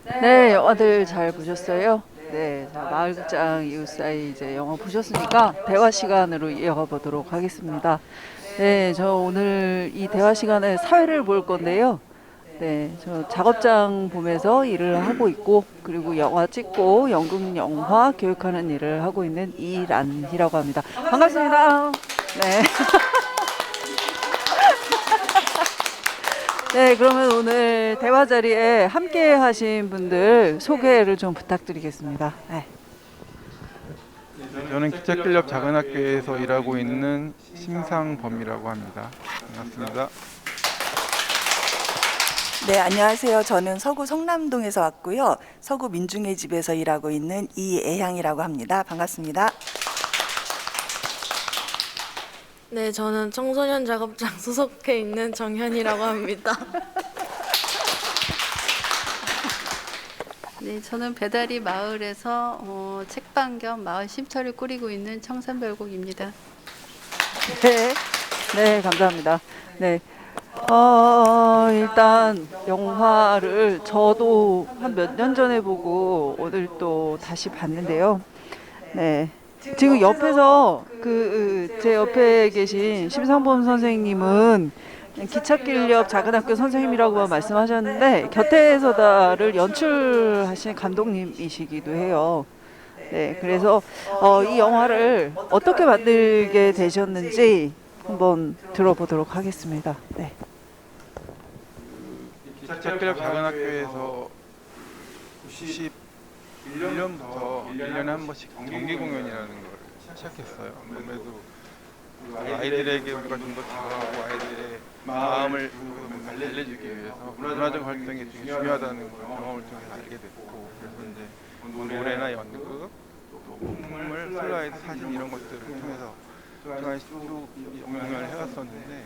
네, 영화들 잘 보셨어요? 네, 자, 마을극장 이웃 사이 이제 영화 보셨으니까 대화 시간으로 이어가 보도록 하겠습니다. 네, 저 오늘 이 대화 시간에 사회를 볼 건데요. 네, 저 작업장 보면서 일을 하고 있고, 그리고 영화 찍고 연극 영화 교육하는 일을 하고 있는 이란희라고 합니다. 반갑습니다. 네. 네, 그러면 오늘 대화 자리에 함께 하신 분들 소개를 좀 부탁드리겠습니다. 네. 저는 기차클럽 작은 학교에서 일하고 있는 심상범이라고 합니다. 반갑습니다. 네, 안녕하세요. 저는 서구 성남동에서 왔고요. 서구 민중의 집에서 일하고 있는 이애향이라고 합니다. 반갑습니다. 네, 저는 청소년 작업장 소속해 있는 정현이라고 합니다. 네, 저는 배다리 마을에서 책방 겸 마을 쉼터를 꾸리고 있는 청산별곡입니다. 네, 네, 감사합니다. 네. 일단 영화를 저도 한 몇 년 전에 보고 오늘 또 다시 봤는데요. 네. 지금 옆에서 제 옆에 계신 심상범 선생님은 기찻길 옆 작은 학교 선생님이라고 말씀하셨는데 곁에서다를 연출하신 감독님이시기도 해요. 네, 그래서 이 영화를 어떻게 만들게 되셨는지 한번 들어보도록 하겠습니다. 네. 기차클럽 작은 학교에서 91년부터 1년에 한 번씩 정기 공연이라는 걸 시작했어요. 아무래도 아이들에게 우리가 좀 더 다가가고 아이들의 마음을 알려주기 위해서 문화적 활동이 되게 중요하다는 걸 경험을 통해서 알게 됐고, 그래서 이제 노래나 연극, 또 풍물, 슬라이드, 사진 이런 것들을 통해서 그동안 쭉 공연을 해왔었는데,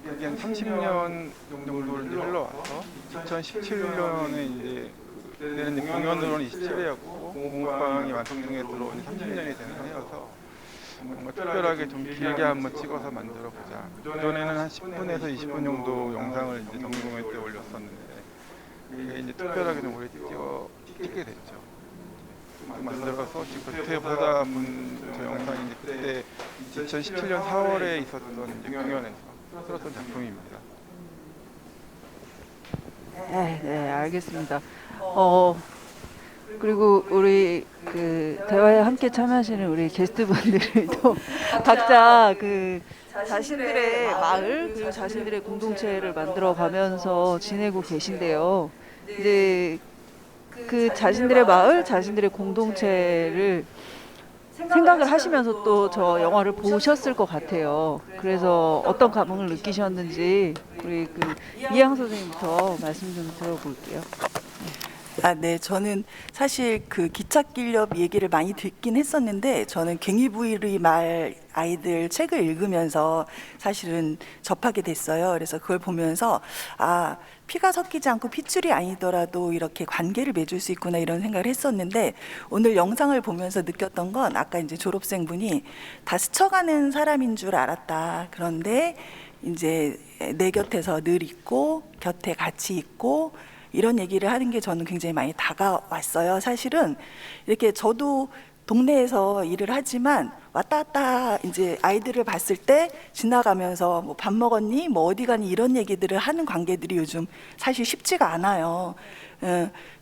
그게 한 30년 정도를 이제 흘러와서 2017년에 이제 그때는 이제 공연으로는 27회였고 공부방이 완성중에 들어온 30년이 되는 해여서 뭔가 특별하게 좀 길게 한번 찍어서 만들어 보자. 그전에는 한 10분에서 20분 정도 영상을 이제 정기 공연 때 올렸었는데, 그게 이제 특별하게 좀 오래 찍게 됐죠. 만들어서 지금 겉에 보다 본 저 영상이 이제 그때 2017년 4월에 있었던 이제 공연에서 틀었던 작품입니다. 네, 네, 알겠습니다. 그리고 우리 대화에 함께 참여하시는 우리 게스트분들도 각자 자신들의 마을 그리고 자신들의 공동체를 만들어 가면서 지내고 계신데요. 이제 그 자신들의 마을, 자신들의 공동체를 생각을 하시면서 또 저 영화를 보셨을 것 같아요. 그래서 어떤 감흥을 느끼셨는지 우리 이양 선생님부터 말씀 좀 들어볼게요. 아, 네. 저는 사실 그 기찻길 옆 얘기를 많이 듣긴 했었는데, 저는 갱이부리 말 아이들 책을 읽으면서 사실은 접하게 됐어요. 그래서 그걸 보면서 아, 피가 섞이지 않고 핏줄이 아니더라도 이렇게 관계를 맺을 수 있구나 이런 생각을 했었는데, 오늘 영상을 보면서 느꼈던 건 아까 이제 졸업생분이 다 스쳐가는 사람인 줄 알았다. 그런데 이제 내 곁에서 늘 있고 곁에 같이 있고 이런 얘기를 하는 게 저는 굉장히 많이 다가왔어요. 사실은 이렇게 저도 동네에서 일을 하지만 왔다 갔다 이제 아이들을 봤을 때 지나가면서 뭐 밥 먹었니? 뭐 어디 가니? 이런 얘기들을 하는 관계들이 요즘 사실 쉽지가 않아요.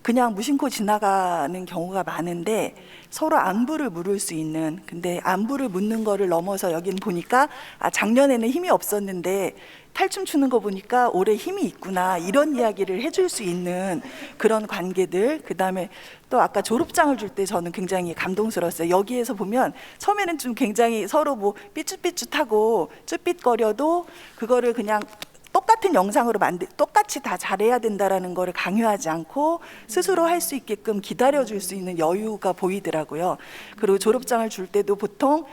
그냥 무심코 지나가는 경우가 많은데 서로 안부를 물을 수 있는, 근데 안부를 묻는 거를 넘어서 여긴 보니까 아, 작년에는 힘이 없었는데 탈춤 추는 거 보니까 올해 힘이 있구나 이런 이야기를 해줄 수 있는 그런 관계들. 그다음에 또 아까 졸업장을 줄 때 저는 굉장히 감동스러웠어요. 여기에서 보면 처음에는 좀 굉장히 서로 뭐 삐뚤삐뚤하고 쭈삣거려도 그거를 그냥 똑같은 영상으로 똑같이 다 잘해야 된다라는 거를 강요하지 않고 스스로 할 수 있게끔 기다려줄 수 있는 여유가 보이더라고요. 그리고 졸업장을 줄 때도 보통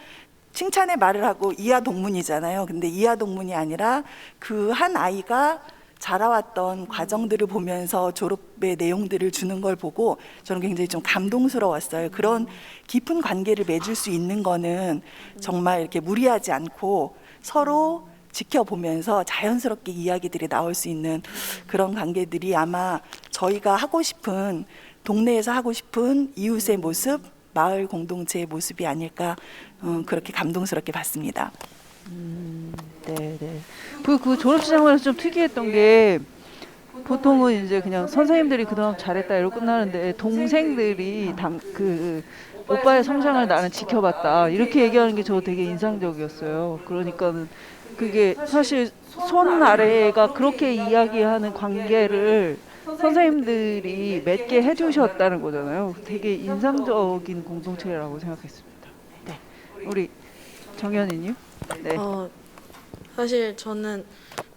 칭찬의 말을 하고 이하 동문이잖아요. 근데 이하 동문이 아니라 그 한 아이가 자라왔던 과정들을 보면서 졸업의 내용들을 주는 걸 보고 저는 굉장히 좀 감동스러웠어요. 그런 깊은 관계를 맺을 수 있는 거는 정말 이렇게 무리하지 않고 서로 지켜보면서 자연스럽게 이야기들이 나올 수 있는 그런 관계들이 아마 저희가 하고 싶은 동네에서 하고 싶은 이웃의 모습, 마을 공동체의 모습이 아닐까 그렇게 감동스럽게 봤습니다. 네, 네. 그 졸업시장에서 좀 특이했던 게 보통은 이제 그냥 선생님들이 그동안 잘했다 이러고 끝나는데 동생들이 그 오빠의 성장을 나는 지켜봤다 이렇게 얘기하는 게 저 되게 인상적이었어요. 그러니까는 그게 사실 손 아래가 그렇게 이야기하는 관계를 선생님들이 맺게 해주셨다는 거잖아요. 되게 인상적인 공동체라고 생각했습니다. 네, 우리 정연이님. 네. 사실 저는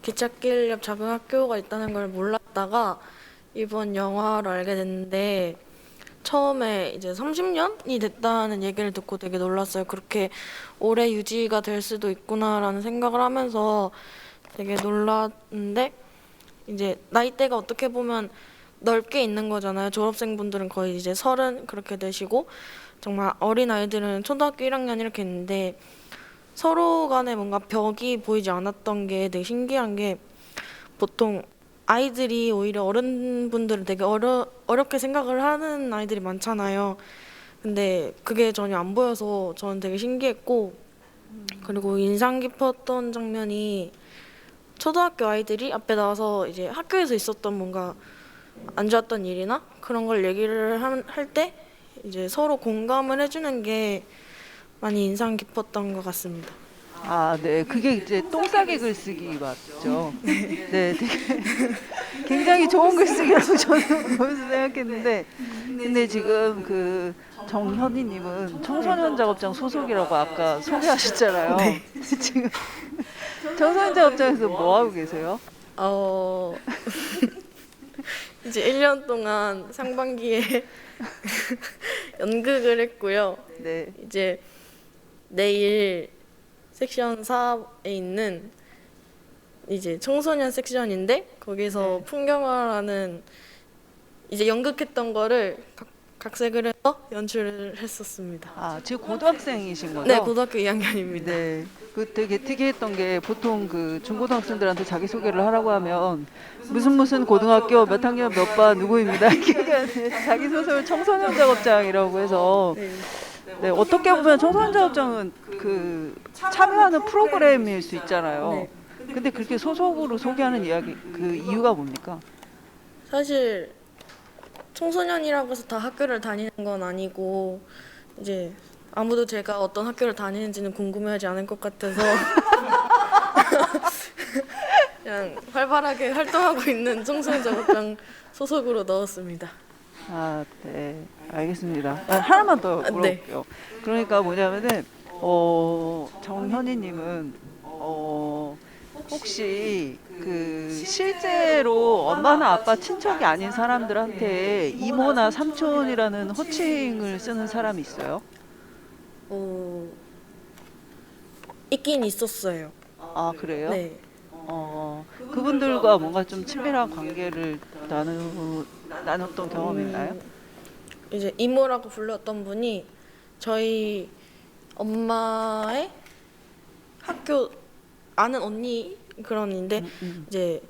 기찻길옆 작은 학교가 있다는 걸 몰랐다가 이번 영화로 알게 됐는데 처음에 이제 30년이 됐다는 얘기를 듣고 되게 놀랐어요. 그렇게 오래 유지가 될 수도 있구나라는 생각을 하면서 되게 놀랐는데 이제 나이대가 어떻게 보면 넓게 있는 거잖아요. 졸업생분들은 거의 이제 30 그렇게 되시고 정말 어린 아이들은 초등학교 1학년 이렇게 있는데 서로 간에 뭔가 벽이 보이지 않았던 게 되게 신기한 게 보통 아이들이 오히려 어른분들을 되게 어렵게 생각을 하는 아이들이 많잖아요. 근데 그게 전혀 안 보여서 저는 되게 신기했고 그리고 인상 깊었던 장면이 초등학교 아이들이 앞에 나와서 이제 학교에서 있었던 뭔가 안 좋았던 일이나 그런 걸 얘기를 할 때 이제 서로 공감을 해주는 게 많이 인상 깊었던 것 같습니다. 아, 네. 그게 이제 똥싸개 글쓰기 맞죠? 네, 되게 굉장히 좋은 글쓰기라고 저는 벌써 생각했는데, 근데 지금 그 정현희님은 청소년 작업장 소속이라고 아까 소개하셨잖아요. 지금 청소년 작업장에서 뭐 하고 계세요? 이제 1년 동안 상반기에 연극을 했고요. 네. 이제 내일 섹션 4에 있는 이제 청소년 섹션인데 거기서 풍경화라는 이제 연극했던 거를 각색을 해서 연출을 했었습니다. 아, 지금 고등학생이신 거죠? 네, 고등학교 2학년입니다. 네. 그 되게 특이했던 게 보통 그 중고등학생들한테 자기소개를 하라고 하면 무슨 고등학교 몇 학년 몇 반 누구입니다. 이렇게 자기소설 청소년 작업장이라고 해서 네, 어떻게 보면 청소년 작업장은 그 참여하는 프로그램일 수 있잖아요. 네. 근데 그렇게 소속으로 소개하는 이야기 그 이유가 뭡니까? 사실 청소년이라고 해서 다 학교를 다니는 건 아니고 이제 아무도 제가 어떤 학교를 다니는지는 궁금해하지 않을 것 같아서 그냥 활발하게 활동하고 있는 청소년 작업장 소속으로 넣었습니다. 아, 네, 알겠습니다. 하나만 더 네. 물어볼게요. 그러니까 뭐냐면은 정현희님은 혹시 그 실제로 엄마나 아빠 친척이 아닌 사람들한테 이모나 삼촌이라는 호칭을 쓰는 사람이 있어요? 있긴 있었어요. 아, 그래요? 네. 그분들과 뭔가 좀 친밀한 관계를 나눴던 경험이 있나요? 이제 이모라고 불렀던 분이 저희 엄마의 학교 아는 언니 그런 인데 이제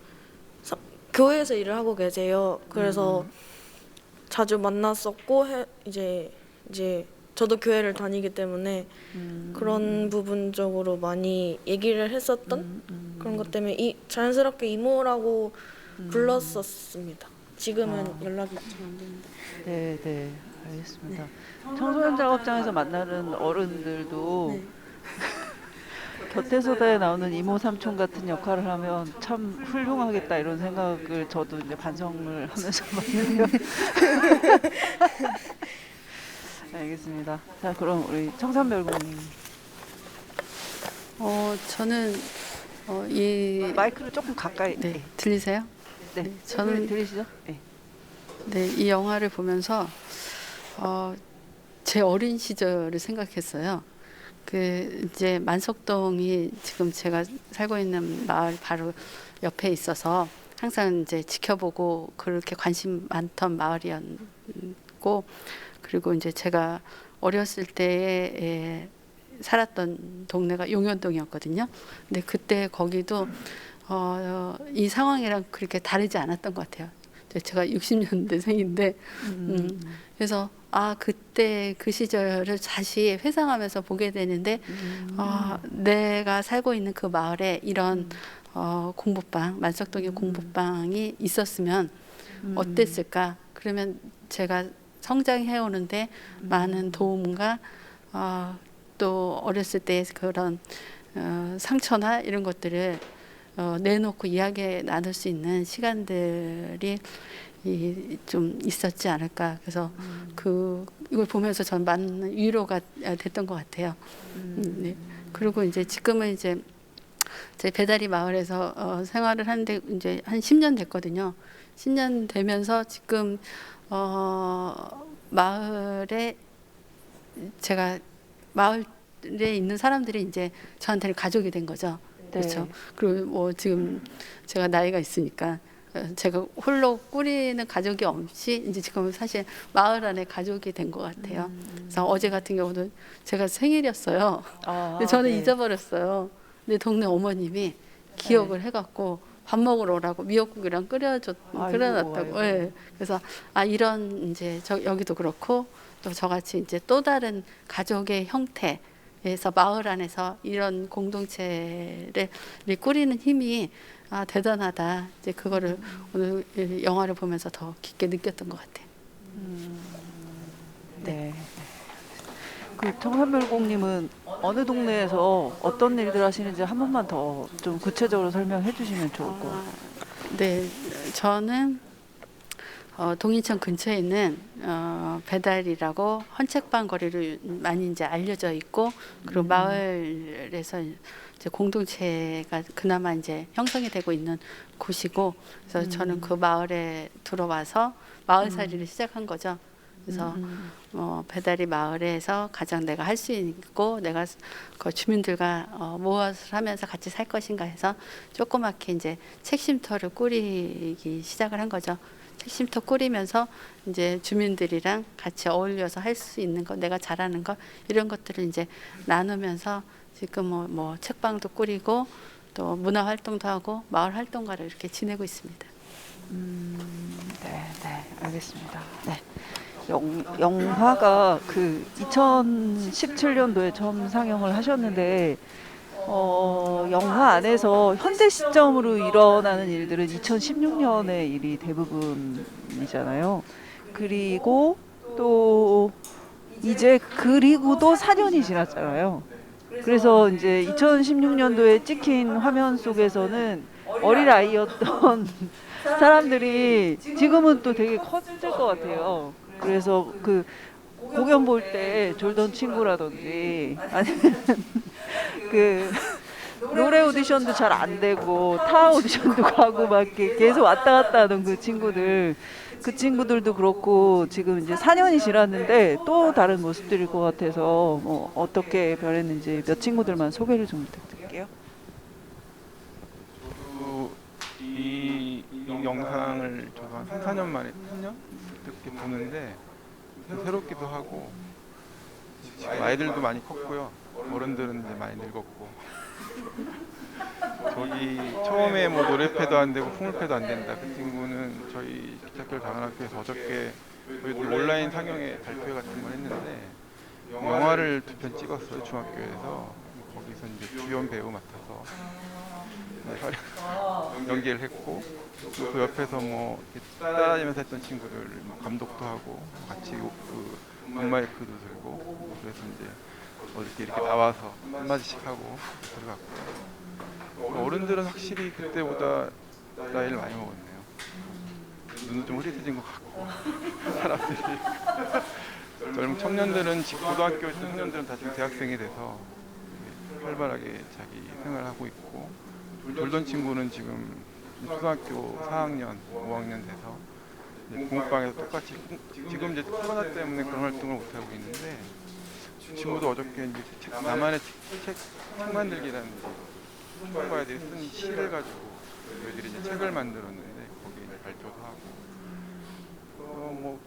교회에서 일을 하고 계세요. 그래서 자주 만났었고 이제 저도 교회를 다니기 때문에 그런 부분적으로 많이 얘기를 했었던 그런 것 때문에 자연스럽게 이모라고 불렀었습니다. 지금은 연락이 잘 안 되는데. 네, 네, 알겠습니다. 청소년 작업장에서 만나는 어른들도 네. 곁에서다에 나오는 이모 삼촌 같은 역할을 하면 참 훌륭하겠다 이런 생각을 저도 이제 반성을 하면서 봤는데요. 알겠습니다. 자, 그럼 우리 청산별고님 저는 이 마이크를 조금 가까이. 네, 들리세요? 네, 저는 들리시죠? 네. 네, 이 영화를 보면서 제 어린 시절을 생각했어요. 그 이제 만석동이 지금 제가 살고 있는 마을 바로 옆에 있어서 항상 이제 지켜보고 그렇게 관심 많던 마을이었고, 그리고 이제 제가 어렸을 때에 살았던 동네가 용현동이었거든요. 근데 그때 거기도 이 상황이랑 그렇게 다르지 않았던 것 같아요. 제가 60년대생인데 그래서 그때 그 시절을 다시 회상하면서 보게 되는데 내가 살고 있는 그 마을에 이런 공부방, 만석동의 공부방이 있었으면 어땠을까? 그러면 제가 성장해 오는데 많은 도움과 또 어렸을 때 그런 상처나 이런 것들을 내놓고 이야기 나눌 수 있는 시간들이 좀 있었지 않을까. 그래서 이걸 보면서 전 많은 위로가 됐던 것 같아요. 네. 그리고 이제 지금은 이제 제 배다리 마을에서 생활을 하는데 이제 한 10년 됐거든요. 10년 되면서 지금 마을에 제가 마을에 있는 사람들이 이제 저한테는 가족이 된 거죠. 네. 그렇죠. 그리고 뭐 지금 제가 나이가 있으니까 제가 홀로 꾸리는 가족이 없이 이제 지금 사실 마을 안에 가족이 된 것 같아요. 그래서 어제 같은 경우도 제가 생일이었어요. 근데 저는 네. 잊어버렸어요. 근데 동네 어머님이 기억을 해갖고 밥 먹으러 오라고 미역국이랑 끓여놨다고. 아이고. 예. 그래서 이런 이제 여기도 그렇고 또 저같이 이제 또 다른 가족의 형태에서 마을 안에서 이런 공동체를 꾸리는 힘이 대단하다. 이제 그거를 오늘 영화를 보면서 더 깊게 느꼈던 것 같아요. 네. 그 청산별곡님은 어느 동네에서 어떤 일들 하시는지 한 번만 더 좀 구체적으로 설명해 주시면 좋을 것 같아요. 네, 저는 동인천 근처에 있는 배달이라고 헌책방 거리로 많이 이제 알려져 있고, 그리고 마을에서 이제 공동체가 그나마 이제 형성이 되고 있는 곳이고, 그래서 저는 그 마을에 들어와서 마을살이를 시작한 거죠. 그래서 배다리 마을에서 가장 내가 할 수 있고 내가 그 주민들과 무엇을 하면서 같이 살 것인가 해서 조그맣게 이제 책쉼터를 꾸리기 시작을 한 거죠. 책쉼터 꾸리면서 이제 주민들이랑 같이 어울려서 할 수 있는 것, 내가 잘하는 것 이런 것들을 이제 나누면서 지금 뭐 책방도 꾸리고 또 문화 활동도 하고 마을 활동가를 이렇게 지내고 있습니다. 네, 알겠습니다. 네. 영화가 그 2017년도에 처음 상영을 하셨는데 영화 안에서 현대 시점으로 일어나는 일들은 2016년의 일이 대부분이잖아요. 그리고 또 그리고도 4년이 지났잖아요. 그래서 이제 2016년도에 찍힌 화면 속에서는 어린아이였던 사람들이 지금은 또 되게 컸을 것 같아요. 그래서 그 공연 볼 때 졸던 친구라든지 아니면 그 노래 오디션도 잘 안 되고 타 오디션도 가고 막 이렇게 계속 왔다 갔다 하던 그 친구들도 그렇고 지금 이제 4년이 지났는데 또 다른 모습들일 것 같아서 어떻게 변했는지 몇 친구들만 소개를 좀 부탁드릴게요. 이 영상을 저도 한 3, 4년 만에 3년? 이렇게 보는데 새롭기도 하고 지금 아이들도 많이 컸고요. 어른들은 이제 많이 늙었고 저기 처음에 뭐 노래패도 안 되고 풍물패도 안 된다. 그 친구는 저희 기차길 장안학교에서 어저께 저희들 온라인 상영회 발표회 같은 걸 했는데 영화를 2편 찍었어요. 중학교에서 거기서 이제 주연 배우 맡아서 연기를 했고 그 옆에서 뭐 따라다니면서 했던 친구들 뭐 감독도 하고 같이 그 음마이크도 들고 그래서 이제 이렇게 나와서 한마디씩 하고 들어갔고요. 어른들은 확실히 그때보다 나이를 많이 먹었네요. 눈도 좀 흐릿해진 것 같고 사람들이 젊은 청년들은 고등학교 청년들은 다 지금 대학생이 돼서 활발하게 자기 생활하고 있고 졸던 친구는 지금 초등학교 4학년, 5학년 돼서 공부방에서 똑같이 지금 이제 코로나 때문에 그런 활동을 못 하고 있는데 친구도 어저께 이제 나만의 책 만들기라는 총괄들이 쓴 시를 가지고 저희들이 이제 책을 만들었는데 거기 이제 발표도 하고 뭐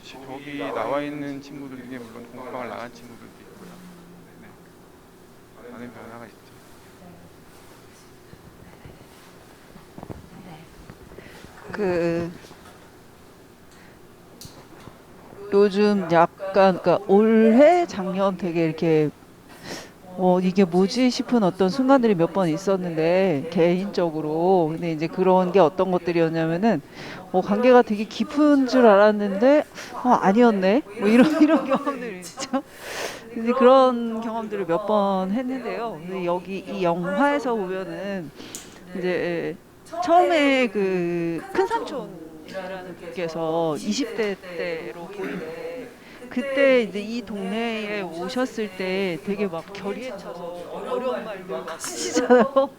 저기 나와 있는 친구들 중에 물론 공부방을 나간 친구들도 있고요. 네. 많은 변화가 있죠. 그 요즘 약간 그러니까 올해 작년 되게 이렇게 이게 뭐지 싶은 어떤 순간들이 몇 번 있었는데 개인적으로 근데 이제 그런 게 어떤 것들이었냐면은 관계가 되게 깊은 줄 알았는데 아니었네 뭐 이런 이런 경험들이 있죠. 이제 그런 경험들을 몇 번 했는데요. 근데 여기 이 영화에서 보면은 이제 처음에 그 큰 삼촌이라는 분께서 20대 때로 보이는데 그때 이제 이 동네에 오셨을 때 되게 막 결의에 차서 어려운 말들 막 하시잖아요.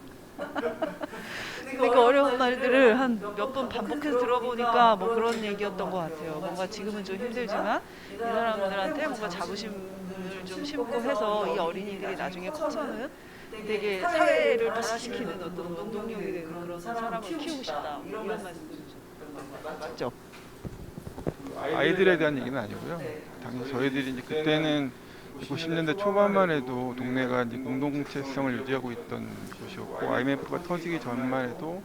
그러니까 어려운 말들을 한 몇 번 반복해서 들어보니까 뭐 그런 얘기였던 것 같아요. 뭔가 지금은 좀 힘들지만 이 사람들한테 뭔가 자부심을 좀 심고 해서 이 어린이들이 나중에 커서는 되게 사회를 변화시키는 어떤 원동력이 되는 그런 사람을 키우고 싶다. 이런 말씀 맞죠? 아이들에 대한 얘기는 아니고요. 당연히 저희들이 이제 그때는 90년대 초반만 해도 동네가 이제 공동체성을 유지하고 있던 곳이었고 IMF가 터지기 전만 해도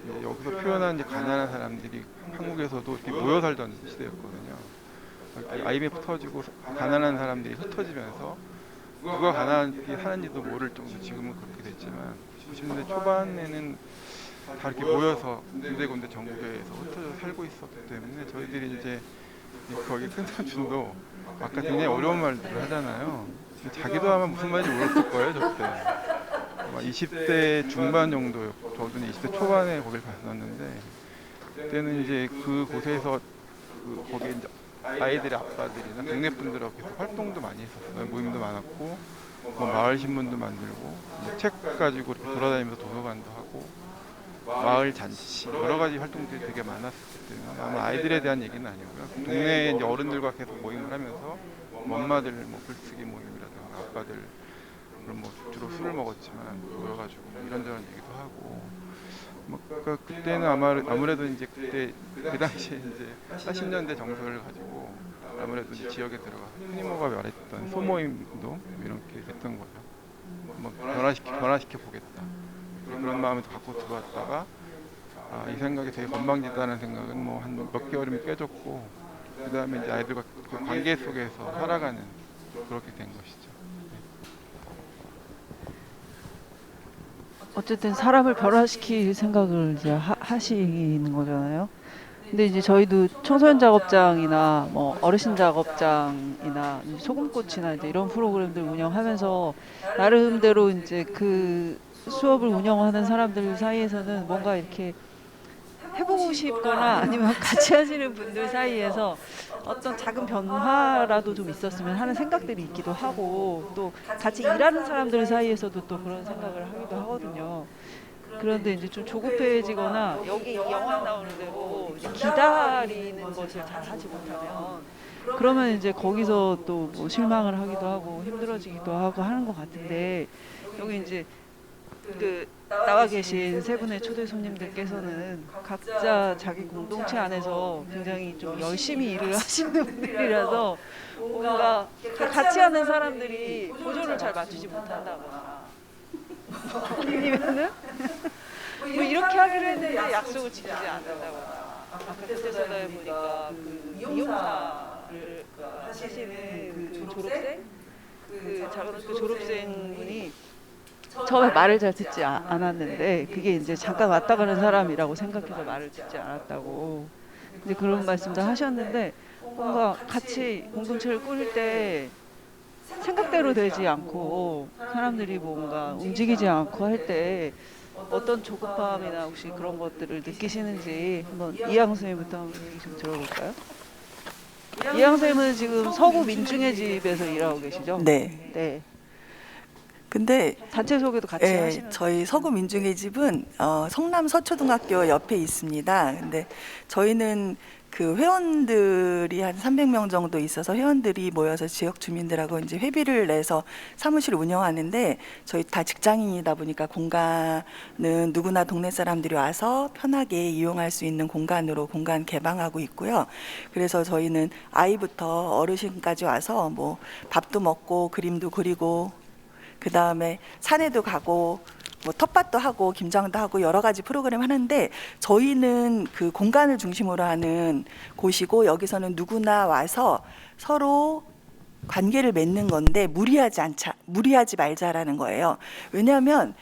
이제 여기서 표현한 이제 가난한 사람들이 한국에서도 이렇게 모여 살던 시대였거든요. 이렇게 IMF 터지고 가난한 사람들이 흩어지면서 누가 가난하게 사는지도 모를 정도 지금은 그렇게 됐지만 90년대 초반에는 다 이렇게 모여서 군데군데 전국에서 흩어져 살고 있었기 때문에 저희들이 이제 거기 큰 삼촌도 아까 굉장히 어려운 말들을 하잖아요. 자기도 아마 무슨 말인지 몰랐을 거예요, 저때. 아마 20대 중반 정도였고, 저도 20대 초반에 거길 갔었는데, 그때는 이제 그곳에서 거기 이제 아이들의 아빠들이나 동네 분들하고 계속 활동도 많이 했었어요. 모임도 많았고, 뭐 마을 신문도 만들고, 이제 책 가지고 이렇게 돌아다니면서 도서관도 하고, 마을 잔치 여러 가지 활동들이 되게 많았기 때문에 아마 아이들에 대한 얘기는 아니고요. 동네 이제 어른들과 계속 모임을 하면서 엄마들 뭐 글쓰기 모임이라든가 아빠들 그런 뭐 주로 술을 먹었지만 모여가지고 이런저런 얘기도 하고 뭐 그러니까 그때는 아무래도 이제 그때 그 당시에 이제 80년대 정서를 가지고 아무래도 이제 지역에 들어가 흔히모가 말했던 소모임도 이렇게 됐던 거죠. 뭐 변화시켜 보겠다. 그런 마음을 갖고 들어왔다가 이 생각이 되게 건방지다는 생각은 뭐 한 몇 개월이면 깨졌고 그 다음에 이제 아이들과 그 관계 속에서 살아가는 그렇게 된 것이죠. 어쨌든 사람을 변화시킬 생각을 이제 하시는 거잖아요. 근데 이제 저희도 청소년 작업장이나 뭐 어르신 작업장이나 소금꽃이나 이제 이런 프로그램들 운영하면서 나름대로 이제 그 수업을 운영하는 사람들 사이에서는 뭔가 이렇게 해보고 싶거나 아니면 같이 하시는 분들 사이에서 어떤 작은 변화라도 좀 있었으면 하는 생각들이 있기도 하고 또 같이 일하는 사람들 사이에서도 또 그런 생각을 하기도 하거든요. 그런데 이제 좀 조급해지거나 여기 영화 나오는 대로 이제 기다리는 것을 잘 하지 못하면 그러면 이제 거기서 또 뭐 실망을 하기도 하고 힘들어지기도 하고 하는 것 같은데 여기 이제 그 나와 계신 세 분의 초대 손님들께서는 각자 자기 공동체 안에서 굉장히 좀 열심히 일을 하시는 분들이라서 뭔가 같이 하는 사람들이 보조를 잘 맞추지 못한다거나 아니면은 뭐 이렇게 하기로 했는데 약속을 지키지 않는다거나 아까 그때서다 보니까 그 미용사를 하시는 그 졸업생 그 작은 졸업생 분이 처음에 말을 잘 듣지 않았는데 그게 이제 잠깐 왔다 가는 사람이라고 생각해서 말을 듣지 않았다고 이제 그런 말씀도 하셨는데 뭔가 같이 공동체를 꾸릴 때 생각대로 되지 않고 사람들이 뭔가 움직이지 않고 할 때 어떤 조급함이나 혹시 그런 것들을 느끼시는지 한번 이양 선생님부터 한번 얘기 좀 들어볼까요? 이양 선생님은 지금 서구 민중의 집에서 일하고 계시죠? 네. 네. 근데 단체 소개도 같이 하시는. 저희 서구 민중의 집은 성남 서초등학교 옆에 있습니다. 근데 저희는 그 회원들이 한 300명 정도 있어서 회원들이 모여서 지역 주민들하고 이제 회비를 내서 사무실을 운영하는데 저희 다 직장인이다 보니까 공간은 누구나 동네 사람들이 와서 편하게 이용할 수 있는 공간으로 공간 개방하고 있고요. 그래서 저희는 아이부터 어르신까지 와서 뭐 밥도 먹고 그림도 그리고 그 다음에 산에도 가고 뭐 텃밭도 하고 김장도 하고 여러 가지 프로그램 하는데 저희는 그 공간을 중심으로 하는 곳이고 여기서는 누구나 와서 서로 관계를 맺는 건데 무리하지 말자라는 거예요. 왜냐하면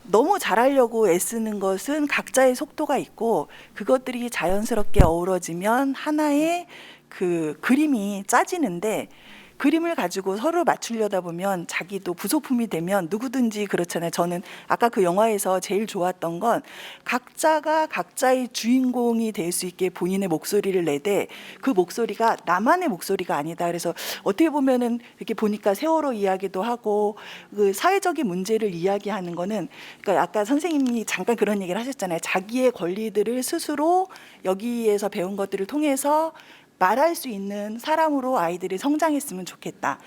너무 잘하려고 애쓰는 것은 각자의 속도가 있고 그것들이 자연스럽게 어우러지면 하나의 그 그림이 짜지는데 그림을 가지고 서로 맞추려다 보면 자기도 부속품이 되면 누구든지 그렇잖아요. 저는 아까 그 영화에서 제일 좋았던 건 각자가 각자의 주인공이 될 수 있게 본인의 목소리를 내되 그 목소리가 나만의 목소리가 아니다. 그래서 어떻게 보면은 이렇게 보니까 세월호 이야기도 하고 그 사회적인 문제를 이야기하는 거는 그러니까 아까 선생님이 잠깐 그런 얘기를 하셨잖아요. 자기의 권리들을 스스로 여기에서 배운 것들을 통해서 말할 수 있는 사람으로 아이들이 성장했으면 좋겠다.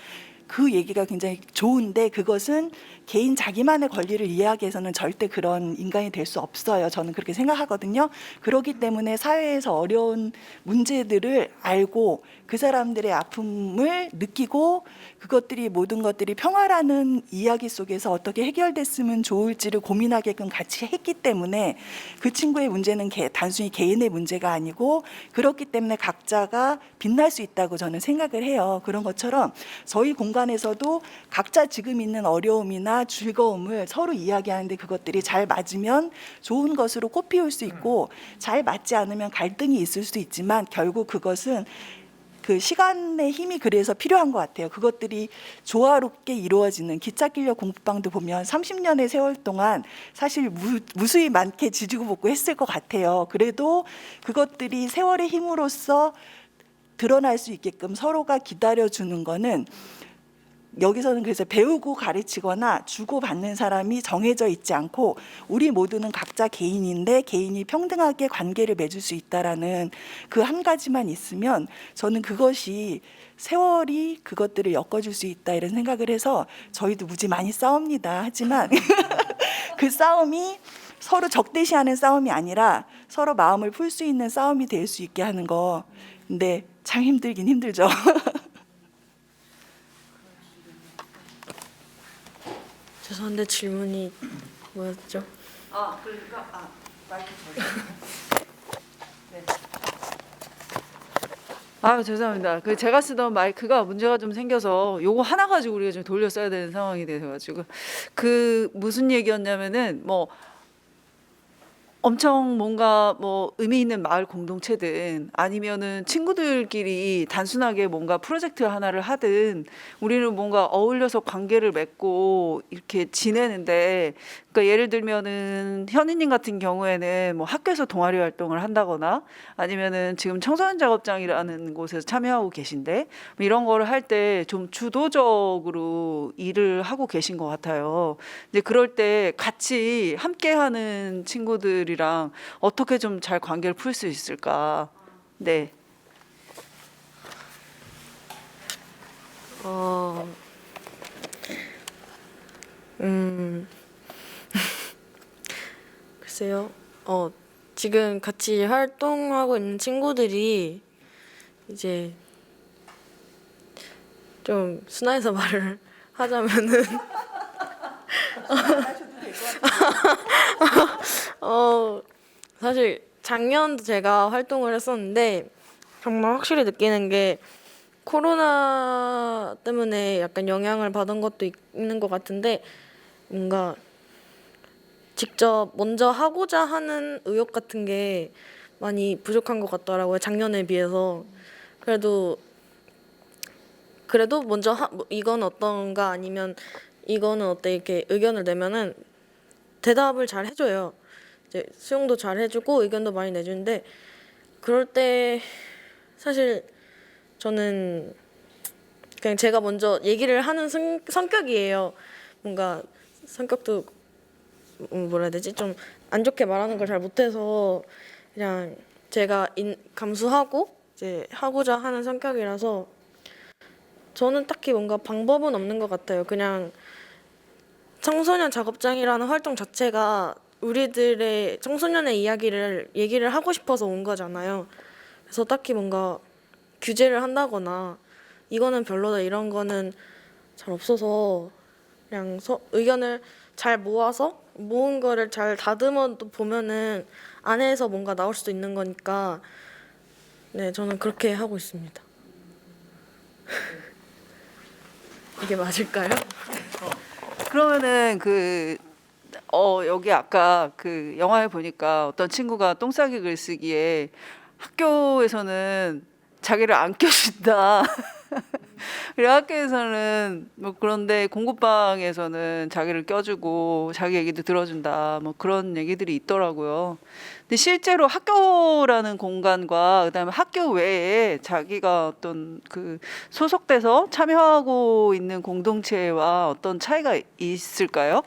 그 얘기가 굉장히 좋은데 그것은 개인 자기만의 권리를 이야기해서는 절대 그런 인간이 될 수 없어요. 저는 그렇게 생각하거든요. 그렇기 때문에 사회에서 어려운 문제들을 알고 그 사람들의 아픔을 느끼고 그것들이 모든 것들이 평화라는 이야기 속에서 어떻게 해결됐으면 좋을지를 고민하게끔 같이 했기 때문에 그 친구의 문제는 단순히 개인의 문제가 아니고 그렇기 때문에 각자가 빛날 수 있다고 저는 생각을 해요. 그런 것처럼 저희 공간에서도 각자 지금 있는 어려움이나 즐거움을 서로 이야기하는데 그것들이 잘 맞으면 좋은 것으로 꽃피울 수 있고 잘 맞지 않으면 갈등이 있을 수 있지만 결국 그것은 그 시간의 힘이 그래서 필요한 것 같아요. 그것들이 조화롭게 이루어지는 기찻길역 공부방도 보면 30년의 세월 동안 사실 무수히 많게 지지고 볶고 했을 것 같아요. 그래도 그것들이 세월의 힘으로써 드러날 수 있게끔 서로가 기다려주는 거는 여기서는 그래서 배우고 가르치거나 주고받는 사람이 정해져 있지 않고 우리 모두는 각자 개인인데 개인이 평등하게 관계를 맺을 수 있다라는 그 한 가지만 있으면 저는 그것이 세월이 그것들을 엮어줄 수 있다 이런 생각을 해서 저희도 무지 많이 싸웁니다. 하지만 그 싸움이 서로 적대시하는 싸움이 아니라 서로 마음을 풀 수 있는 싸움이 될 수 있게 하는 거. 근데 참 힘들긴 힘들죠. 죄송한데 질문이 뭐였죠? 그러니까 마이크 네. 죄송합니다. 그 제가 쓰던 마이크가 문제가 좀 생겨서 요거 하나 가지고 우리가 좀 돌려 써야 되는 상황이 돼가지고 그 무슨 얘기였냐면은 뭐 엄청 뭔가 뭐 의미 있는 마을 공동체든 아니면은 친구들끼리 단순하게 뭔가 프로젝트 하나를 하든 우리는 뭔가 어울려서 관계를 맺고 이렇게 지내는데 그러니까 예를 들면은 현희님 같은 경우에는 뭐 학교에서 동아리 활동을 한다거나 아니면은 지금 청소년 작업장이라는 곳에서 참여하고 계신데 뭐 이런 거를 할 때 좀 주도적으로 일을 하고 계신 것 같아요. 이제 그럴 때 같이 함께하는 친구들이랑 어떻게 좀 잘 관계를 풀 수 있을까? 네. 글쎄요. 지금 같이 활동하고 있는 친구들이 이제 좀 순화해서 말을 하자면은 사실 작년도 제가 활동을 했었는데 정말 확실히 느끼는 게 코로나 때문에 약간 영향을 받은 것도 있는 것 같은데 뭔가 직접 먼저 하고자 하는 의욕 같은 게 많이 부족한 것 같더라고요. 작년에 비해서. 그래도 먼저 뭐 이건 어떤가 아니면 이거는 어때 이렇게 의견을 내면은 대답을 잘 해줘요. 이제 수용도 잘 해주고 의견도 많이 내주는데 그럴 때 사실 저는 그냥 제가 먼저 얘기를 하는 성격이에요. 뭔가 성격도 뭐라 해야 되지? 좀 안 좋게 말하는 걸 잘 못해서 그냥 제가 감수하고 이제 하고자 하는 성격이라서 저는 딱히 뭔가 방법은 없는 것 같아요. 그냥 청소년 작업장이라는 활동 자체가 우리들의 청소년의 얘기를 하고 싶어서 온 거잖아요. 그래서 딱히 뭔가 규제를 한다거나 이거는 별로다 이런 거는 잘 없어서 그냥 의견을 잘 모아서 모은 거를 잘 다듬어 또 보면은 안에서 뭔가 나올 수도 있는 거니까 네, 저는 그렇게 하고 있습니다. 이게 맞을까요? 그러면은 여기 아까 그 영화에 보니까 어떤 친구가 똥 싸기 글쓰기에 학교에서는 자기를 안 껴준다. 그리고 학교에서는 뭐 그런데 공부방에서는 자기를 껴주고 자기 얘기도 들어준다. 뭐 그런 얘기들이 있더라고요. 근데 실제로 학교라는 공간과 그다음에 학교 외에 자기가 어떤 그 소속돼서 참여하고 있는 공동체와 어떤 차이가 있을까요?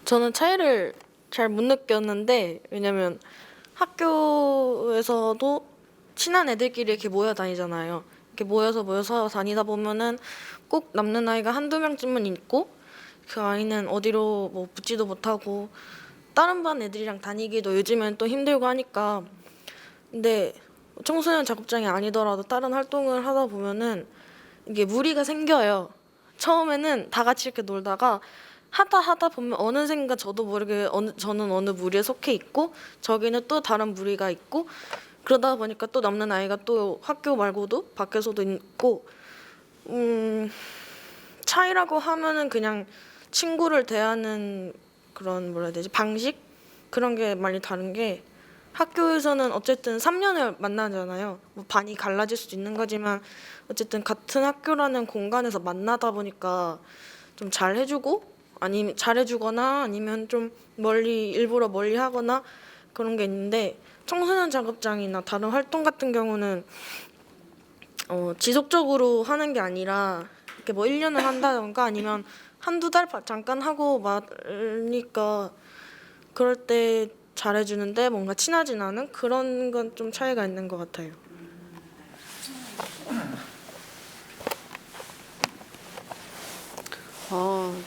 저는 차이를 잘 못 느꼈는데 왜냐면 학교에서도 친한 애들끼리 이렇게 모여 다니잖아요. 이렇게 모여서 다니다 보면은 꼭 남는 아이가 한두 명쯤은 있고 그 아이는 어디로 뭐 붙지도 못하고 다른 반 애들이랑 다니기도 요즘엔 또 힘들고 하니까 근데 청소년 작업장이 아니더라도 다른 활동을 하다 보면은 이게 무리가 생겨요. 처음에는 다 같이 이렇게 놀다가 하다 보면 어느샌가 저도 모르게 저는 어느 무리에 속해 있고 저기는 또 다른 무리가 있고 그러다 보니까 또 남는 아이가 또 학교 말고도 밖에서도 있고 차이라고 하면은 그냥 친구를 대하는 그런 뭐라 해야 되지 방식 그런 게 많이 다른 게 학교에서는 어쨌든 3년을 만나잖아요. 뭐 반이 갈라질 수도 있는 거지만 어쨌든 같은 학교라는 공간에서 만나다 보니까 좀 잘해주고 아니면 잘해주거나 아니면 좀 일부러 멀리 하거나 그런 게 있는데 청소년 작업장이나 다른 활동 같은 경우는 지속적으로 하는 게 아니라 이렇게 뭐 1년을 한다던가 아니면 한두 달 잠깐 하고 말니까 그럴 때 잘해주는데 뭔가 친하진 않은 그런 건 좀 차이가 있는 것 같아요.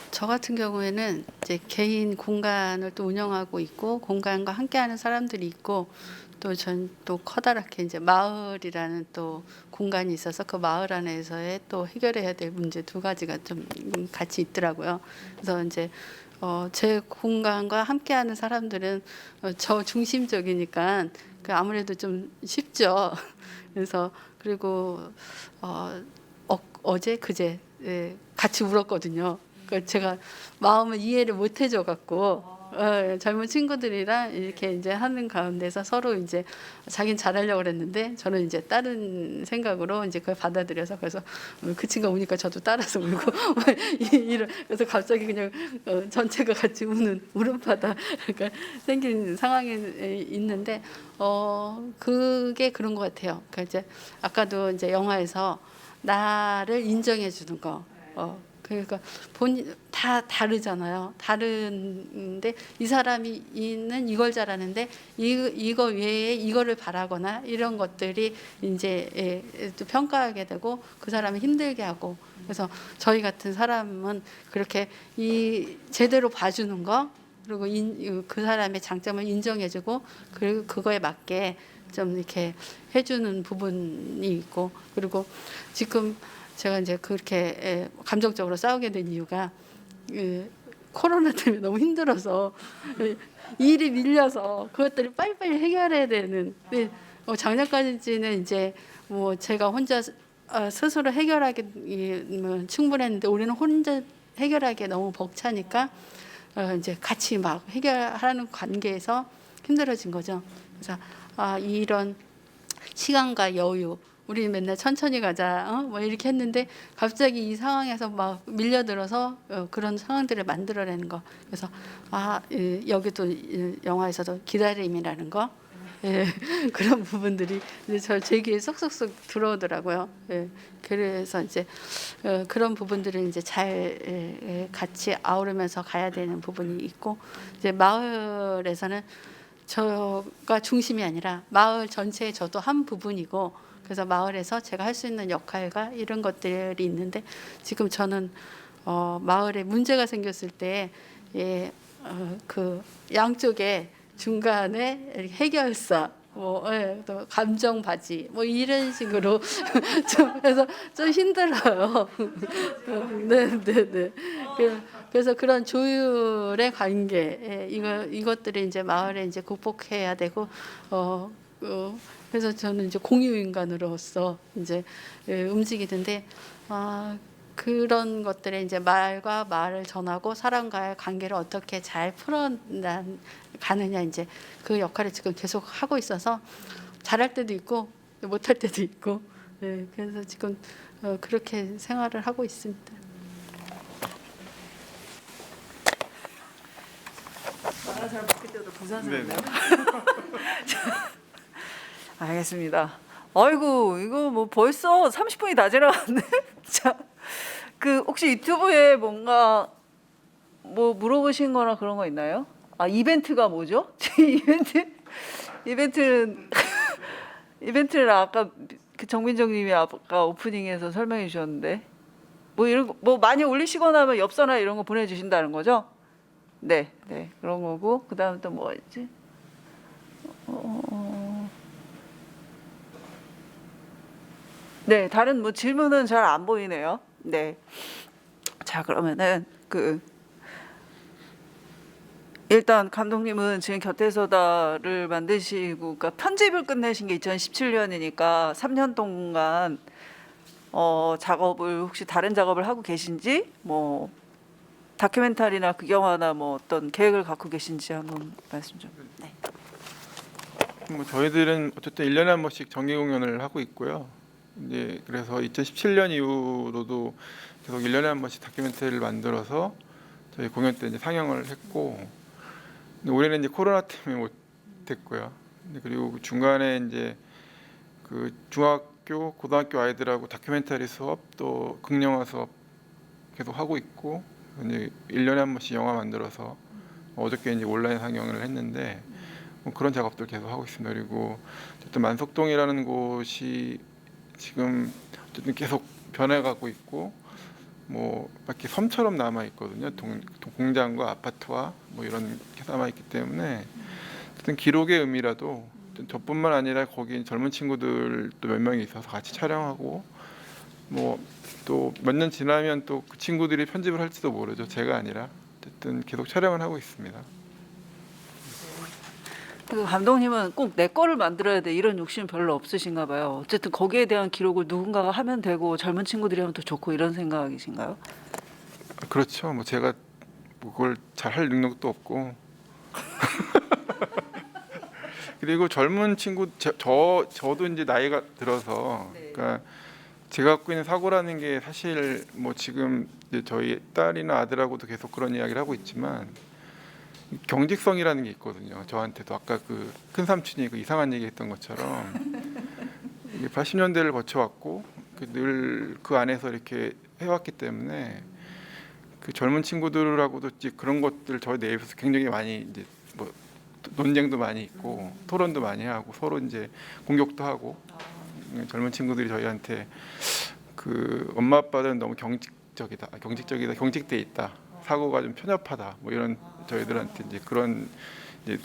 저 같은 경우에는 이제 개인 공간을 또 운영하고 있고 공간과 함께하는 사람들이 있고 또 전 또 커다랗게 이제 마을이라는 또 공간이 있어서 그 마을 안에서의 또 해결해야 될 문제 두 가지가 좀 같이 있더라고요. 그래서 이제 제 공간과 함께하는 사람들은 저 중심적이니까 아무래도 좀 쉽죠. 그래서 그리고 어제 그제 같이 울었거든요. 그러니까 제가 마음을 이해를 못 해줘 갖고 젊은 친구들이랑 이렇게 이제 하는 가운데서 서로 이제 자긴 잘하려고 그랬는데 저는 이제 다른 생각으로 이제 그걸 받아들여서 그래서 그 친구가 우니까 저도 따라서 울고 그래서 갑자기 그냥 전체가 같이 우는 울음바다 그러니까 생긴 상황이 있는데 그게 그런 것 같아요. 그러니까 이제 아까도 이제 영화에서 나를 인정해 주는 거. 그러니까 다 다르잖아요. 다른데 이 사람이 있는 이걸 잘하는데 이거 외에 이거를 바라거나 이런 것들이 이제 또 평가하게 되고 그 사람을 힘들게 하고 그래서 저희 같은 사람은 그렇게 제대로 봐주는 거 그리고 그 사람의 장점을 인정해주고 그리고 그거에 맞게 좀 이렇게 해주는 부분이 있고 그리고 지금 제가 이제 그렇게 감정적으로 싸우게 된 이유가 코로나 때문에 너무 힘들어서 일이 밀려서 그것들을 빨리빨리 해결해야 되는 작년까지는 이제 뭐 제가 혼자 스스로 해결하기 충분했는데 올해는 혼자 해결하기 너무 벅차니까 이제 같이 막 해결하는 관계에서 힘들어진 거죠. 그래서 이런 시간과 여유 우리 맨날 천천히 가자 뭐 이렇게 했는데 갑자기 이 상황에서 막 밀려들어서 그런 상황들을 만들어내는 거 그래서 여기도 영화에서도 기다림이라는 거 그런 부분들이 이제 제 귀에 쏙쏙쏙 들어오더라고요. 그래서 이제 그런 부분들을 이제 잘 같이 아우르면서 가야 되는 부분이 있고 이제 마을에서는 저가 중심이 아니라 마을 전체에 저도 한 부분이고 그래서 마을에서 제가 할 수 있는 역할과 이런 것들이 있는데 지금 저는 마을에 문제가 생겼을 때 그 양쪽에 중간에 해결사 또 감정 바지 뭐 이런 식으로 좀 그래서 좀 힘들어요. 네. 그래서 그런 조율의 관계 이것들이 이제 마을에 이제 극복해야 되고 그래서 저는 이제 공유 인간으로서 이제 움직이는데 그런 것들에 이제 말과 말을 전하고 사람과의 관계를 어떻게 잘 풀어가느냐 이제 그 역할을 지금 계속 하고 있어서 잘할 때도 있고 못할 때도 있고 그래서 지금 그렇게 생활을 하고 있습니다. 잘 먹을 때도 부산 네. 사네요. 알겠습니다. 아이고 이거 뭐 벌써 30분이 다 지나갔네. 자, 그 혹시 유튜브에 뭔가 뭐 물어보신 거나 그런 거 있나요? 이벤트가 뭐죠? 이벤트를 아까 그 정민정님이 아까 오프닝에서 설명해 주셨는데 뭐 이런 거 뭐 많이 올리시거나 하면 엽서나 이런 거 보내주신다는 거죠? 네, 그런 거고 그 다음 또 뭐 있지? 네, 다른 뭐 질문은 잘 안 보이네요. 네, 자 그러면은 일단 감독님은 지금 곁에서다를 만드시고, 그러니까 편집을 끝내신 게 2017년이니까 3년 동안 작업을 혹시 다른 작업을 하고 계신지, 뭐 다큐멘터리나 극영화나 뭐 어떤 계획을 갖고 계신지 한번 말씀 좀. 네. 뭐 저희들은 어쨌든 1년에 한 번씩 정기 공연을 하고 있고요. 이제 그래서 2017년 이후로도 계속 1년에 한 번씩 다큐멘터리를 만들어서 저희 공연 때 이제 상영을 했고, 근데 올해는 이제 코로나 때문에 못 했고요. 그리고 중간에 이제 그 중학교, 고등학교 아이들하고 다큐멘터리 수업 또 극영화 수업 계속 하고 있고, 이제 1년에 한 번씩 영화 만들어서 어저께 이제 온라인 상영을 했는데 뭐 그런 작업들 계속 하고 있습니다. 그리고 어쨌든 만석동이라는 곳이 지금 어쨌든 계속 변해가고 있고 뭐 이렇게 섬처럼 남아 있거든요. 공장과 아파트와 뭐 이런 게 남아 있기 때문에 어쨌든 기록의 의미라도 저뿐만 아니라 거기 젊은 친구들도 몇 명이 있어서 같이 촬영하고 뭐 또 몇 년 지나면 또 그 친구들이 편집을 할지도 모르죠. 제가 아니라 어쨌든 계속 촬영을 하고 있습니다. 그 감독님은 꼭 내 거를 만들어야 돼 이런 욕심 별로 없으신가 봐요. 어쨌든 거기에 대한 기록을 누군가가 하면 되고 젊은 친구들이 하면 더 좋고 이런 생각이신가요? 그렇죠. 뭐 제가 뭐 그걸 잘할 능력도 없고 그리고 젊은 친구 저도 이제 나이가 들어서 그러니까 제가 갖고 있는 사고라는 게 사실 뭐 지금 이제 저희 딸이나 아들하고도 계속 그런 이야기를 하고 있지만 경직성이라는 게 있거든요. 저한테도 아까 그 큰 삼촌이 그 이상한 얘기했던 것처럼 80년대를 거쳐왔고 늘 그 안에서 이렇게 해왔기 때문에 그 젊은 친구들하고도 이제 그런 것들 저희 내에서 굉장히 많이 이제 뭐 논쟁도 많이 있고 토론도 많이 하고 서로 이제 공격도 하고 젊은 친구들이 저희한테 그 엄마 아빠는 너무 경직돼 있다. 사고가 좀 편협하다. 뭐 이런 저희들한테 이제 그런 이제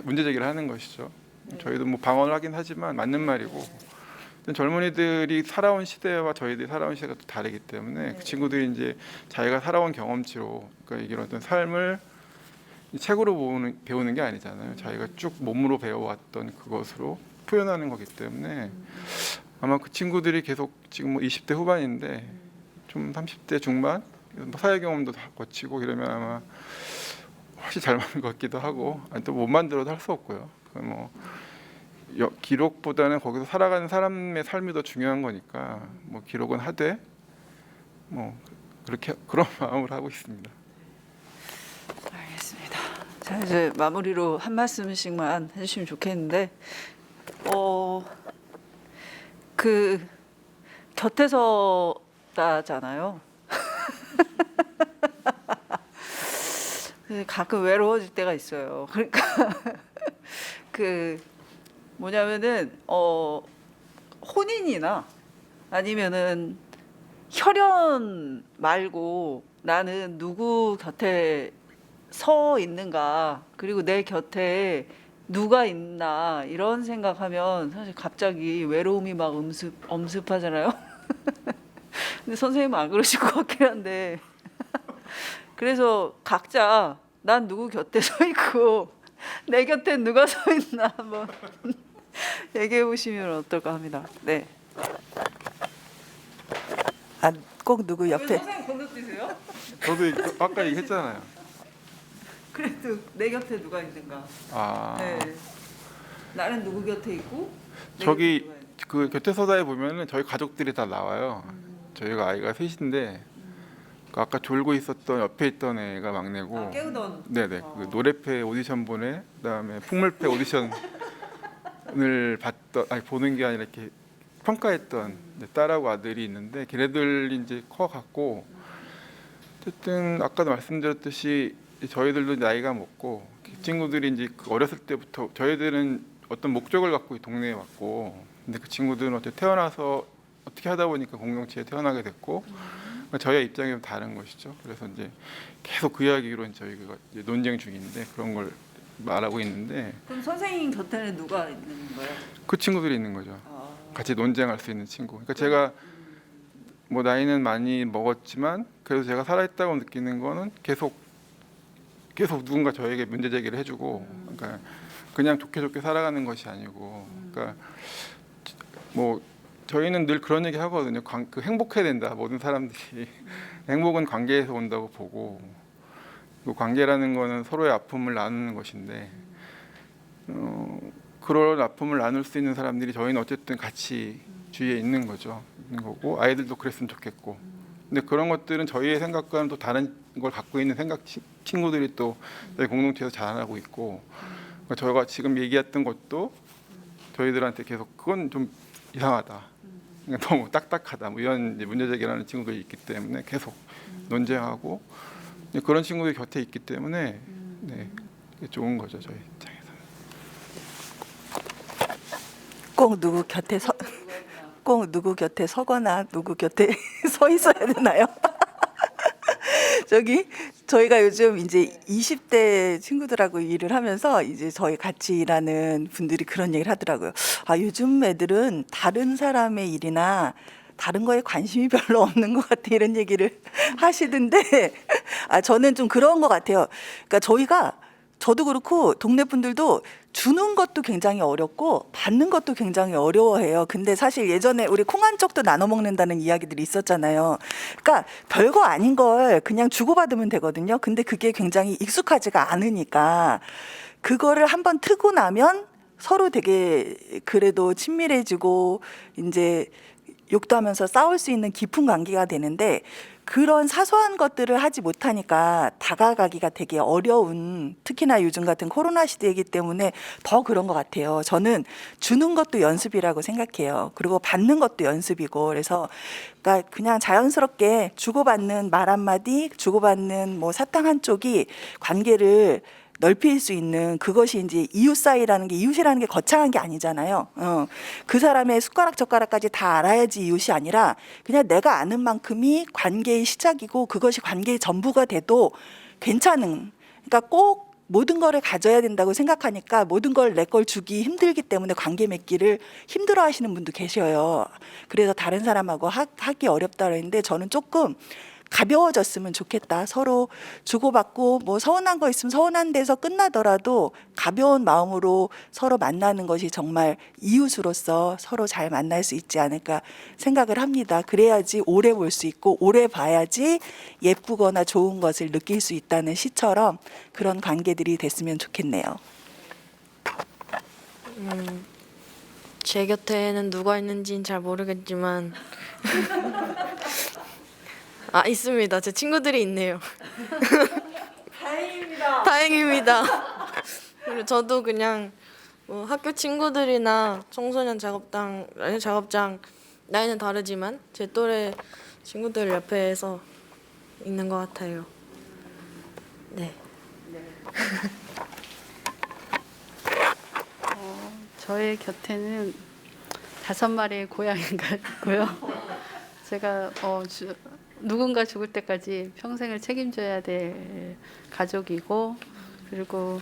문제 제기를 하는 것이죠. 저희도 뭐 방어를 하긴 하지만 맞는 말이고 젊은이들이 살아온 시대와 저희들이 살아온 시대가 또 다르기 때문에 그 친구들이 이제 자기가 살아온 경험치로 그러니까 이런 어떤 삶을 책으로 배우는 게 아니잖아요. 자기가 쭉 몸으로 배워왔던 그것으로 표현하는 거기 때문에 아마 그 친구들이 계속 지금 뭐 20대 후반인데 좀 30대 중반 사회 경험도 다 거치고 이러면 아마 훨씬 잘 맞는 것 같기도 하고 또 못 만들어도 할 수 없고요. 뭐 기록보다는 거기서 살아가는 사람의 삶이 더 중요한 거니까 뭐 기록은 하되 뭐 그렇게 그런 마음으로 하고 있습니다. 알겠습니다. 자 이제 마무리로 한 말씀씩만 해주시면 좋겠는데 그 곁에서다잖아요. 가끔 외로워질 때가 있어요. 그러니까 그 뭐냐면은 혼인이나 아니면은 혈연 말고 나는 누구 곁에 서 있는가 그리고 내 곁에 누가 있나 이런 생각하면 사실 갑자기 외로움이 막 엄습하잖아요. 근데 선생님은 안 그러실 것 같긴 한데 그래서 각자 난 누구 곁에 서 있고 내 곁에 누가 서 있나 한번 얘기해 보시면 어떨까 합니다. 네. 아, 꼭 누구 옆에 선생님 건너뛰세요? 저도 아까 얘기했잖아요. 그래도 내 곁에 누가 있는가? 아, 네. 나는 누구 곁에 있고 내 저기 곁에 누가 있는가? 그 교태서사에 보면은 저희 가족들이 다 나와요. 저희가 아이가 셋인데 그 아까 졸고 있었던 옆에 있던 애가 막내고, 아, 깨우던. 네네, 그 노래패 오디션 보내, 그다음에 풍물패 오디션을 봤던, 아니 보는 게 아니라 이렇게 평가했던 이제 딸하고 아들이 있는데 걔네들 이제 커갖고 어쨌든 아까도 말씀드렸듯이 저희들도 나이가 먹고 그 친구들이 이제 그 어렸을 때부터 저희들은 어떤 목적을 갖고 이 동네에 왔고, 근데 그 친구들은 어떻게 태어나서 어떻게 하다 보니까 공동체에 태어나게 됐고, 그러니까 저희의 입장이 좀 다른 것이죠. 그래서 이제 계속 그 이야기로 저희가 이제 논쟁 중인데 그런 걸 말하고 있는데 그럼 선생님 곁에는 누가 있는 거예요? 그 친구들이 있는 거죠. 아, 같이 논쟁할 수 있는 친구. 그러니까 제가 뭐 나이는 많이 먹었지만 그래도 제가 살아있다고 느끼는 거는 계속 누군가 저에게 문제 제기를 해주고, 그러니까 그냥 좋게 살아가는 것이 아니고, 그러니까 뭐 저희는 늘 그런 얘기 하거든요. 그 행복해야 된다. 모든 사람들이 행복은 관계에서 온다고 보고, 그 관계라는 거는 서로의 아픔을 나누는 것인데, 그런 아픔을 나눌 수 있는 사람들이 저희는 어쨌든 같이 주위에 있는 거죠. 있는 거고 아이들도 그랬으면 좋겠고. 근데 그런 것들은 저희의 생각과는 또 다른 걸 갖고 있는 친구들이 또 저희 공동체에서 자라나고 있고, 그러니까 저희가 지금 얘기했던 것도 저희들한테 계속 그건 좀 이상하다, 그러니까 너무 딱딱하다, 뭐 이런 이제 문제 제기하는 친구들이 있기 때문에 계속 논쟁하고 그런 친구들이 곁에 있기 때문에 네, 그게 좋은 거죠 저희 입장에서. 꼭 누구 곁에 서거나 누구 곁에 서 있어야 되나요? 저희가 요즘 이제 20대 친구들하고 일을 하면서 이제 저희 같이 일하는 분들이 그런 얘기를 하더라고요. 아, 요즘 애들은 다른 사람의 일이나 다른 거에 관심이 별로 없는 것 같아, 이런 얘기를 하시던데, 아, 저는 좀 그런 것 같아요. 그러니까 저도 그렇고 동네 분들도 주는 것도 굉장히 어렵고 받는 것도 굉장히 어려워해요. 근데 사실 예전에 우리 콩 한 쪽도 나눠 먹는다는 이야기들이 있었잖아요. 그러니까 별거 아닌 걸 그냥 주고받으면 되거든요. 근데 그게 굉장히 익숙하지가 않으니까 그거를 한번 트고 나면 서로 되게 그래도 친밀해지고 이제 욕도 하면서 싸울 수 있는 깊은 관계가 되는데, 그런 사소한 것들을 하지 못하니까 다가가기가 되게 어려운, 특히나 요즘 같은 코로나 시대이기 때문에 더 그런 것 같아요. 저는 주는 것도 연습이라고 생각해요. 그리고 받는 것도 연습이고, 그래서 그러니까 그냥 자연스럽게 주고받는 말 한마디, 주고받는 뭐 사탕 한 쪽이 관계를 넓힐 수 있는, 그것이 이제 이웃이라는 게 거창한 게 아니잖아요. 그 사람의 숟가락 젓가락까지 다 알아야지 이웃이 아니라 그냥 내가 아는 만큼이 관계의 시작이고 그것이 관계의 전부가 돼도 괜찮은, 그러니까 꼭 모든 거를 가져야 된다고 생각하니까 모든 걸 내 걸 주기 힘들기 때문에 관계 맺기를 힘들어 하시는 분도 계셔요. 그래서 다른 사람하고 하기 어렵다 그랬는데, 저는 조금 가벼워졌으면 좋겠다. 서로 주고받고 뭐 서운한 거 있으면 서운한 데서 끝나더라도 가벼운 마음으로 서로 만나는 것이 정말 이웃으로서 서로 잘 만날 수 있지 않을까 생각을 합니다. 그래야지 오래 볼 수 있고 오래 봐야지 예쁘거나 좋은 것을 느낄 수 있다는 시처럼 그런 관계들이 됐으면 좋겠네요. 제 곁에는 누가 있는지는 잘 모르겠지만 아, 있습니다. 제 친구들이 있네요. 다행입니다. 다행입니다. 그리고 저도 그냥 뭐 학교 친구들이나 청소년 작업장 나이는 다르지만 제 또래 친구들 옆에서 있는 것 같아요. 네. 저의 곁에는 5마리의 고양이가 있고요. 제가 누군가 죽을 때까지 평생을 책임져야 될 가족이고, 그리고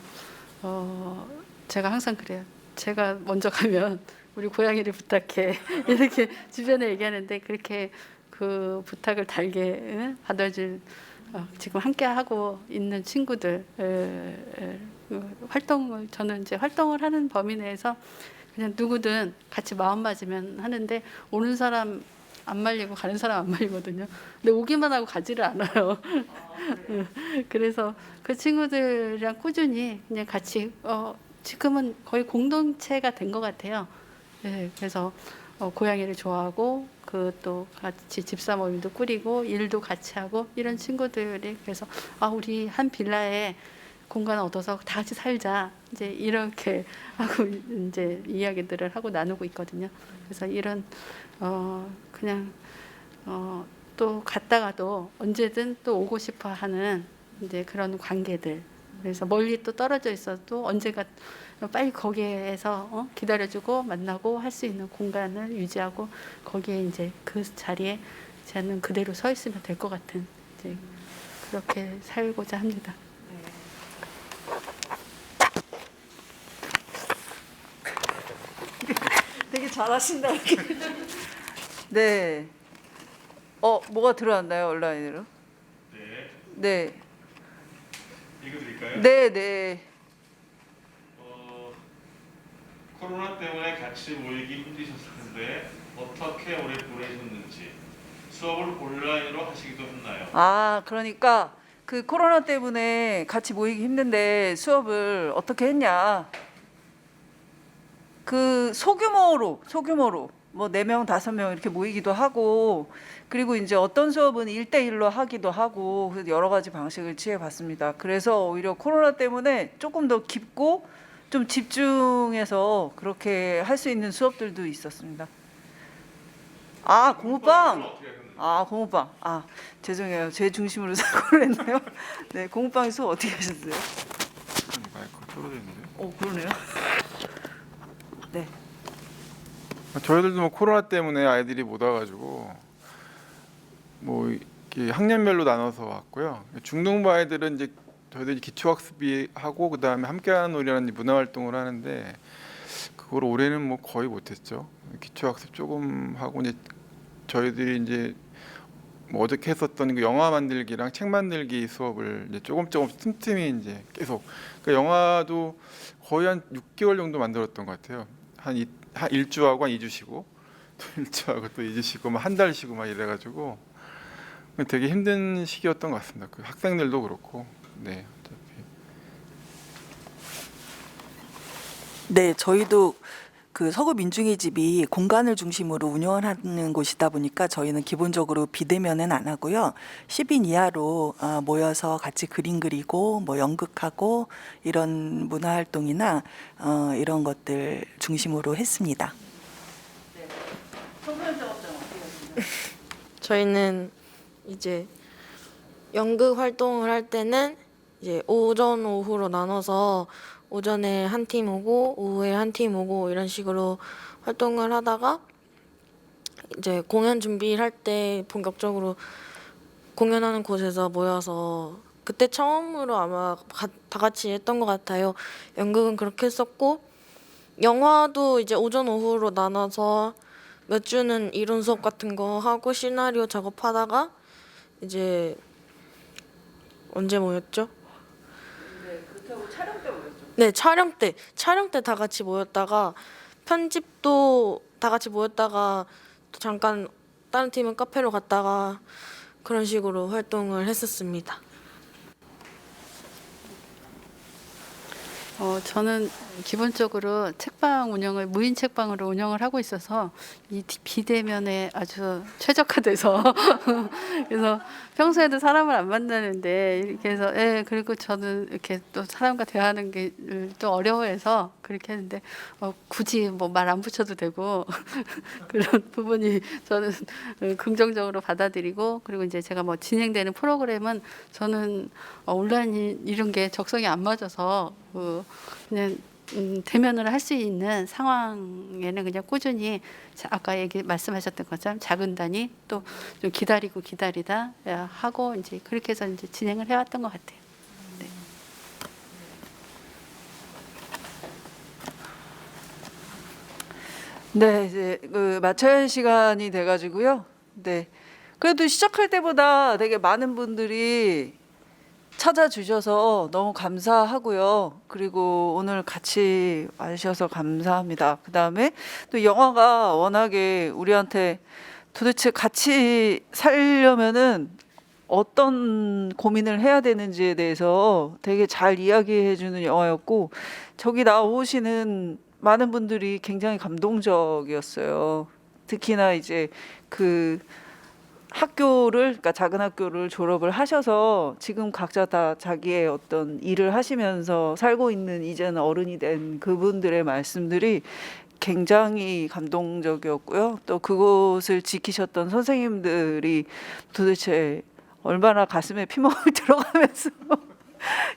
제가 항상 그래요. 제가 먼저 가면 우리 고양이를 부탁해 이렇게 주변에 얘기하는데 그렇게 그 부탁을 달게 받아줄 지금 함께 하고 있는 친구들 활동을 저는 이제 활동을 하는 범위 내에서 그냥 누구든 같이 마음 맞으면 하는데 오는 사람 안 말리고 가는 사람 안 말리거든요. 근데 오기만 하고 가지를 않아요. 그래서 그 친구들이랑 꾸준히 그냥 같이 지금은 거의 공동체가 된 것 같아요. 네, 그래서 고양이를 좋아하고 그 또 같이 집사 모임도 꾸리고 일도 같이 하고 이런 친구들이 그래서 우리 한 빌라에 공간을 얻어서 다 같이 살자 이제 이렇게 하고 이제 이야기들을 하고 나누고 있거든요. 그래서 이런 그냥 또 갔다가도 언제든 또 오고 싶어 하는 이제 그런 관계들. 그래서 멀리 또 떨어져 있어도 언제가 빨리 거기에서 기다려주고 만나고 할 수 있는 공간을 유지하고 거기에 이제 그 자리에 저는 그대로 서 있으면 될 것 같은 이제 그렇게 살고자 합니다. 되게 잘하신다. 네. 뭐가 들어왔나요, 온라인으로? 네. 읽어드릴까요? 네, 네. 코로나 때문에 같이 모이기 힘드셨을 텐데 어떻게 오래 보내셨는지 수업을 온라인으로 하시기도 했나요? 그러니까 그 코로나 때문에 같이 모이기 힘든데 수업을 어떻게 했냐. 그 소규모로 뭐 4명, 5명 이렇게 모이기도 하고 그리고 이제 어떤 수업은 1대1로 하기도 하고 그래서 여러 가지 방식을 취해 봤습니다. 그래서 오히려 코로나 때문에 조금 더 깊고 좀 집중해서 그렇게 할 수 있는 수업들도 있었습니다. 공부방. 어떻게 하셨나요? 공부방. 죄송해요. 제 중심으로 사고를 했네요. 네, 공부방 수업 어떻게 하셨어요? 마이크 떨어져 있는데요. 그러네요. 네. 저희들도 뭐 코로나 때문에 아이들이 못 와가지고 뭐 이렇게 학년별로 나눠서 왔고요. 중등부 아이들은 이제 저희들이 기초학습이 하고 그 다음에 함께하는 놀이라는 문화활동을 하는데 그걸 올해는 뭐 거의 못했죠. 기초학습 조금 하고 이제 저희들이 이제 뭐 어저께 했었던 그 영화 만들기랑 책 만들기 수업을 이제 조금 틈틈이 이제 계속 그 영화도 거의 한 6개월 정도 만들었던 것 같아요. 한 1주하고 한 2주 쉬고 또 1주하고 또 2주 쉬고 한 달 쉬고 막 이래가지고 되게 힘든 시기였던 것 같습니다. 그 학생들도 그렇고 네. 네, 저희도 그 서구 민중의 집이 공간을 중심으로 운영을 하는 곳이다 보니까 저희는 기본적으로 비대면은 안 하고요. 10인 이하로 모여서 같이 그림 그리고 뭐 연극하고 이런 문화 활동이나 이런 것들 중심으로 했습니다. 저희는 이제 연극 활동을 할 때는 이제 오전 오후로 나눠서 오전에 한 팀 오고 오후에 한 팀 오고 이런 식으로 활동을 하다가 이제 공연 준비를 할 때 본격적으로 공연하는 곳에서 모여서 그때 처음으로 아마 다 같이 했던 것 같아요. 연극은 그렇게 했었고 영화도 이제 오전 오후로 나눠서 몇 주는 이론 수업 같은 거 하고 시나리오 작업하다가 이제 언제 모였죠? 네, 그렇다고 촬영 때 모였죠. 네, 촬영 때 다 같이 모였다가 편집도 다 같이 모였다가 또 잠깐 다른 팀은 카페로 갔다가 그런 식으로 활동을 했었습니다. 저는 기본적으로 책방 운영을 무인 책방으로 운영을 하고 있어서 이 비대면에 아주 최적화돼서 그래서 평소에도 사람을 안 만나는데 이렇게 해서 그리고 저는 이렇게 또 사람과 대화하는 게 또 어려워해서 그렇게 했는데 굳이 뭐 말 안 붙여도 되고 그런 부분이 저는 긍정적으로 받아들이고 그리고 이제 제가 뭐 진행되는 프로그램은 저는 온라인 이런 게 적성이 안 맞아서 그냥 대면을 할 수 있는 상황에는 그냥 꾸준히 아까 말씀하셨던 것처럼 작은 단위 또 좀 기다리다 하고 이제 그렇게 해서 이제 진행을 해왔던 것 같아요. 네. 네, 이제 마쳐야 할 시간이 돼가지고요. 네, 그래도 시작할 때보다 되게 많은 분들이 찾아주셔서 너무 감사하고요. 그리고 오늘 같이 와주셔서 감사합니다. 그 다음에 또 영화가 워낙에 우리한테 도대체 같이 살려면은 어떤 고민을 해야 되는지에 대해서 되게 잘 이야기해주는 영화였고, 저기 나오시는 많은 분들이 굉장히 감동적이었어요. 특히나 이제 그 학교를, 그러니까 작은 학교를 졸업을 하셔서 지금 각자 다 자기의 어떤 일을 하시면서 살고 있는 이제는 어른이 된 그분들의 말씀들이 굉장히 감동적이었고요. 또 그곳을 지키셨던 선생님들이 도대체 얼마나 가슴에 피멍을 들어가면서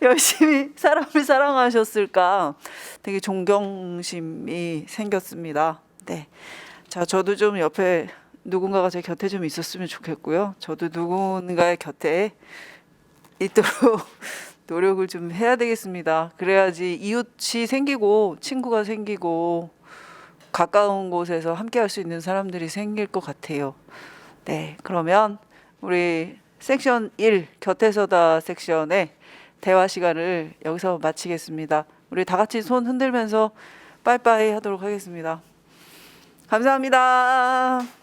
열심히 사람을 사랑하셨을까, 되게 존경심이 생겼습니다. 네. 자, 저도 좀 옆에 누군가가 제 곁에 좀 있었으면 좋겠고요. 저도 누군가의 곁에 있도록 노력을 좀 해야 되겠습니다. 그래야지 이웃이 생기고 친구가 생기고 가까운 곳에서 함께 할 수 있는 사람들이 생길 것 같아요. 네, 그러면 우리 섹션 1 곁에서다 섹션의 대화 시간을 여기서 마치겠습니다. 우리 다 같이 손 흔들면서 빠이빠이 하도록 하겠습니다. 감사합니다.